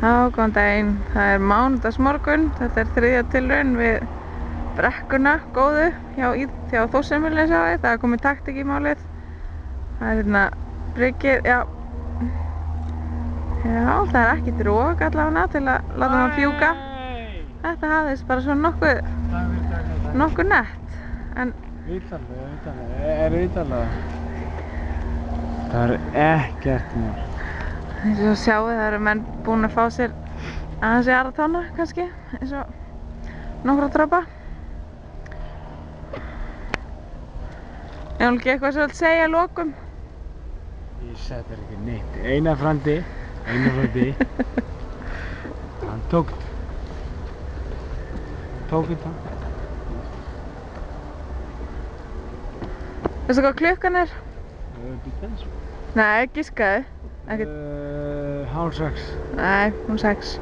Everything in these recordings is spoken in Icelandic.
Já, góðan daginn. Það er mánudagsmorgun. Þetta er þriðja tilraun við brekkuna góðu hjá Þórsheimilinu, sjáið. Það er komið taktík í málið. Það er hérna bryggið, já. Já, það er ekkert rok allavega til að láta hann fjúka. Þetta hafðist bara svona nokkuð nett. En Vitanlega. Það er ekkert mál. eins og sjáið, það eru menn búin að fá sér aðeins í aðra tána kannski, eins og nokkra dropa. Er ekki eitthvað sem þú vilt segja að lokum? Ég setur ekki neitt. Einar frandi. Hann tók þetta. Veistu hvað klukkan er? Býta. Nei, giskaðu. Ekkert. 5:30. Nei, 6.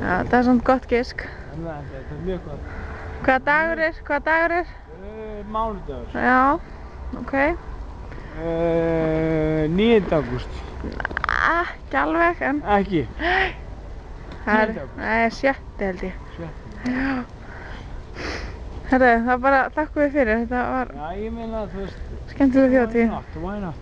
Já, það er svona gott gisk. Þetta er mjög gott. Hvaða dagur er? Mánudagur. Já, ok. 9. ágúst. Ekki alveg, en... Ekki? Það er... Nei, 7. held ég. 7. Já. Herru, það bara þakkum við fyrir. Þetta var Já, ég meina að þú veist... skemmtileg þjóðhátíð. Why not?